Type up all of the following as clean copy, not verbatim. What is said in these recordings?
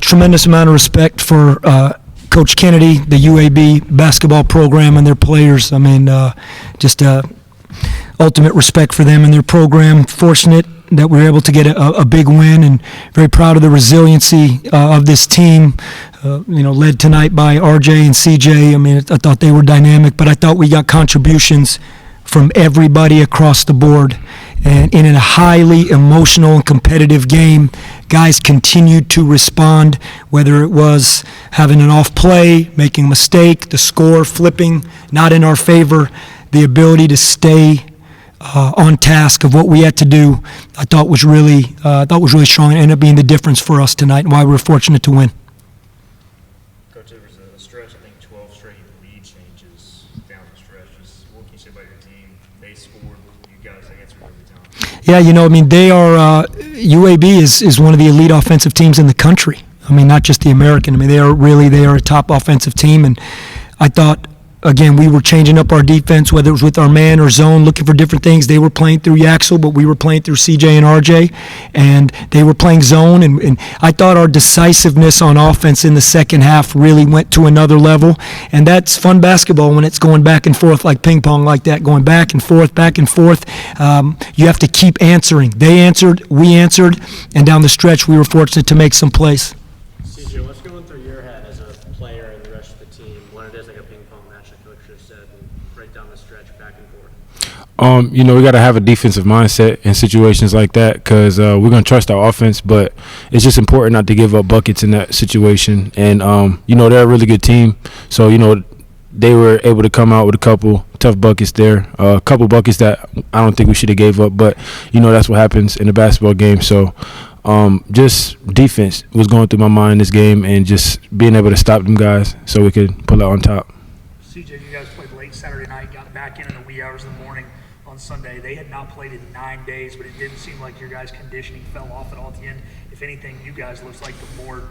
tremendous amount of respect for Coach Kennedy, the UAB basketball program, and their players. I mean, just ultimate respect for them and their program. Fortunate that we were able to get a big win, and very proud of the resiliency of this team, led tonight by RJ and CJ. I mean, I thought they were dynamic, but I thought we got contributions from everybody across the board. And in a highly emotional and competitive game, guys continued to respond, whether it was having an off play, making a mistake, the score flipping, not in our favor, the ability to stay on task of what we had to do, I thought was really strong, and ended up being the difference for us tonight and why we were fortunate to win. Coach, there was a stretch, I think 12 straight lead changes down the stretch. Just what can you say about your team? They scored, you guys answered every time. Yeah, they are UAB is one of the elite offensive teams in the country. I mean, not just the American. I mean, they are a top offensive team, and I thought, again, we were changing up our defense, whether it was with our man or zone, looking for different things. They were playing through Yaxel, but we were playing through CJ and RJ, and they were playing zone. And I thought our decisiveness on offense in the second half really went to another level. And that's fun basketball when it's going back and forth like ping pong like that, going back and forth, back and forth. You have to keep answering. They answered, we answered, and down the stretch we were fortunate to make some plays. CJ, what's going through your head as a player and the rest of the team when it is like a ping pong match, like Coach just said, and right down the stretch, back and forth? We got to have a defensive mindset in situations like that, because we're going to trust our offense, but it's just important not to give up buckets in that situation. And, they're a really good team. So, they were able to come out with a couple tough buckets there, a couple buckets that I don't think we should have gave up. But, that's what happens in a basketball game. So, just defense was going through my mind in this game, and just being able to stop them guys so we could pull out on top. CJ, you guys played late Saturday night, got back in the wee hours of the morning on Sunday. They had not played in 9 days, but it didn't seem like your guys' conditioning fell off at all at the end. If anything, you guys looked like the more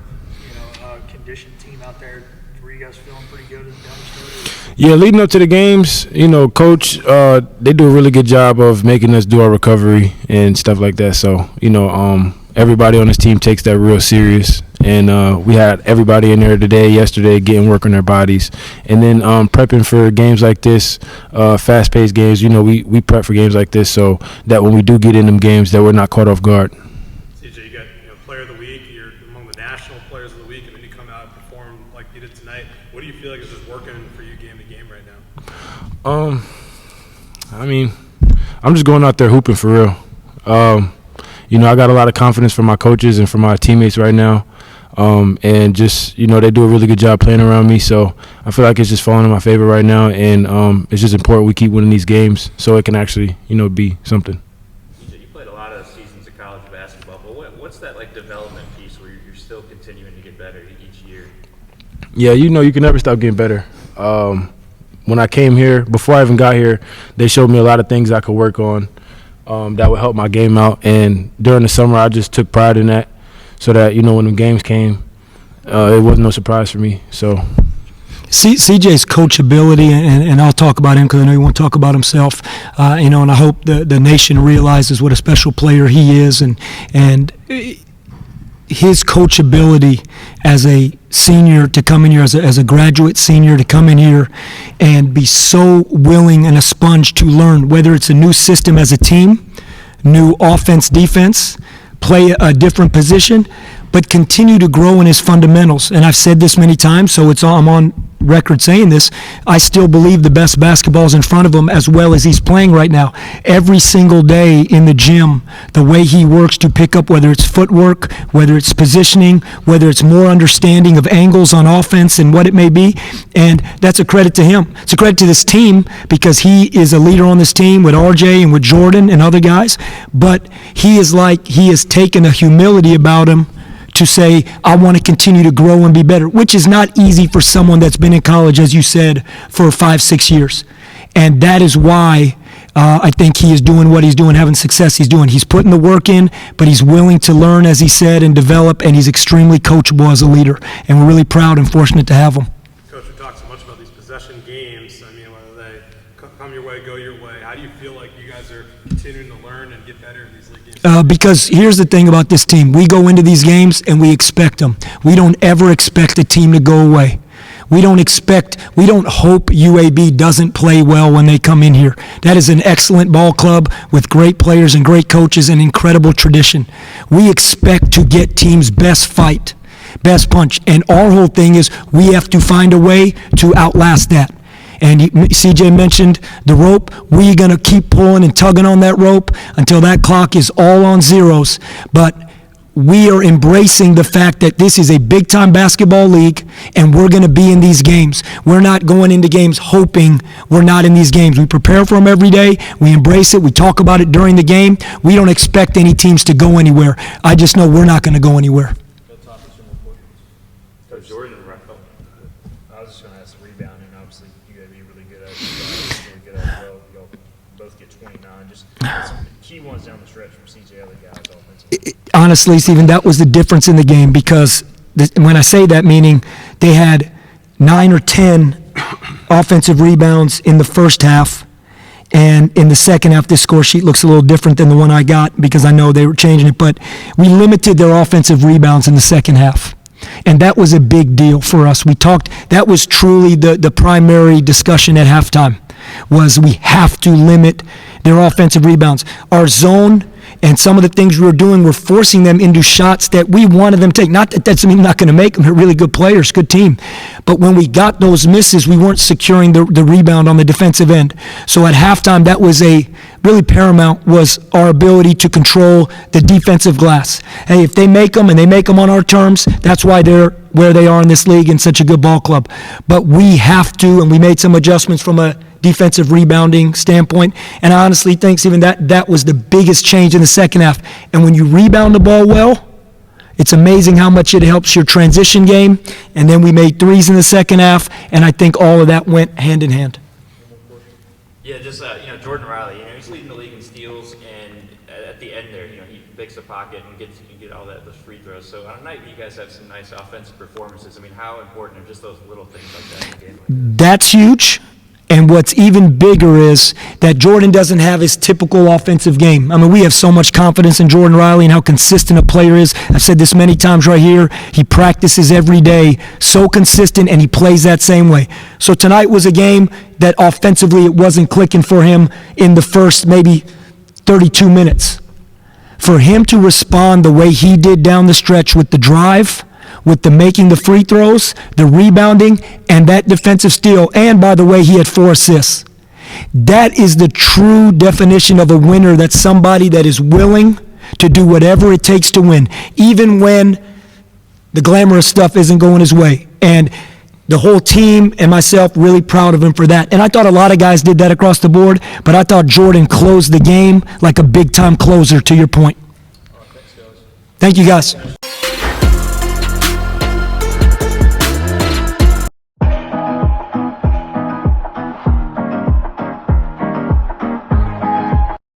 conditioned team out there. Were you guys feeling pretty good down the stretch? Yeah, leading up to the games, Coach, they do a really good job of making us do our recovery and stuff like that. So, everybody on this team takes that real serious. And we had everybody in there yesterday, getting work on their bodies. And then prepping for games like this, fast-paced games, we prep for games like this so that when we do get in them games that we're not caught off guard. CJ, you got Player of the Week, you're among the national players of the week, and then you come out and perform like you did tonight. What do you feel like is just working for you game to game right now? I'm just going out there hooping for real. I got a lot of confidence from my coaches and from my teammates right now. And just, they do a really good job playing around me. So I feel like it's just falling in my favor right now. And it's just important we keep winning these games so it can actually, be something. You played a lot of seasons of college basketball, but what's that development piece where you're still continuing to get better each year? Yeah, you can never stop getting better. When I came here, before I even got here, they showed me a lot of things I could work on that would help my game out. And during the summer, I just took pride in that so that, when the games came, it wasn't no surprise for me. So CJ's coachability, and I'll talk about him because I know he won't talk about himself, and I hope the nation realizes what a special player he is, and his coachability as a senior to come in here, as a graduate senior to come in here and be so willing and a sponge to learn, whether it's a new system as a team, new offense, defense, play a different position, but continue to grow in his fundamentals. And I've said this many times, so I'm on record saying this. I still believe the best basketball is in front of him as well as he's playing right now. Every single day in the gym, the way he works to pick up, whether it's footwork, whether it's positioning, whether it's more understanding of angles on offense and what it may be, and that's a credit to him. It's a credit to this team because he is a leader on this team with RJ and with Jordan and other guys, but he has taken a humility about him to say, I want to continue to grow and be better, which is not easy for someone that's been in college, as you said, for 5-6 years. And that is why I think he is doing what he's doing, having success he's doing. He's putting the work in, but he's willing to learn, as he said, and develop, and he's extremely coachable as a leader. And we're really proud and fortunate to have him. Coach, we talked so much about these possession games. pace? I mean, whether they come your way, go your way. How do you feel like you guys are continuing to learn and get better in these league games? Because here's the thing about this team. We go into these games and we expect them. We don't ever expect a team to go away. We don't hope UAB doesn't play well when they come in here. That is an excellent ball club with great players and great coaches and incredible tradition. We expect to get teams' best fight, best punch. And our whole thing is we have to find a way to outlast that. And CJ mentioned the rope. We're going to keep pulling and tugging on that rope until that clock is all on zeros. But we are embracing the fact that this is a big-time basketball league, and we're going to be in these games. We're not going into games hoping we're not in these games. We prepare for them every day. We embrace it. We talk about it during the game. We don't expect any teams to go anywhere. I just know we're not going to go anywhere. Coach Jordan, I was just going to ask the rebounding. Obviously, UAB really good at it. Really good at it. Well, y'all both get 29. Just some key ones down the stretch from CJ, other guys offensively. Honestly, Stephen, that was the difference in the game because when I say that, meaning they had 9 or 10 offensive rebounds in the first half, and in the second half, this score sheet looks a little different than the one I got because I know they were changing it, but we limited their offensive rebounds in the second half. And that was a big deal for us. That was truly the primary discussion at halftime, was we have to limit their offensive rebounds. Our zone and some of the things we were doing were forcing them into shots that we wanted them to take. Not that that's not going to make them. They're really good players, good team. But when we got those misses, we weren't securing the rebound on the defensive end. So at halftime, that was really paramount, was our ability to control the defensive glass. Hey, if they make them and they make them on our terms, that's why they're where they are in this league and such a good ball club. But we have to, and we made some adjustments from a defensive rebounding standpoint. And I honestly think, Stephen, that was the biggest change in the second half. And when you rebound the ball well, it's amazing how much it helps your transition game. And then we made threes in the second half, and I think all of that went hand in hand. Yeah, just Jordan Riley. He's leading the league in steals, and at the end there, he picks the pocket and gets all those free throws. So on a night you guys have some nice offensive performances. I mean, how important are just those little things like that in a game like that? That's huge. And what's even bigger is that Jordan doesn't have his typical offensive game. I mean, we have so much confidence in Jordan Riley and how consistent a player is. I've said this many times right here. He practices every day, so consistent, and he plays that same way. So tonight was a game that offensively it wasn't clicking for him in the first maybe 32 minutes. For him to respond the way he did down the stretch with the drive, with the making the free throws, the rebounding, and that defensive steal. And by the way, he had 4 assists. That is the true definition of a winner. That's somebody that is willing to do whatever it takes to win, even when the glamorous stuff isn't going his way. And the whole team and myself really proud of him for that. And I thought a lot of guys did that across the board, but I thought Jordan closed the game like a big-time closer, to your point. Thanks, guys. Thank you, guys.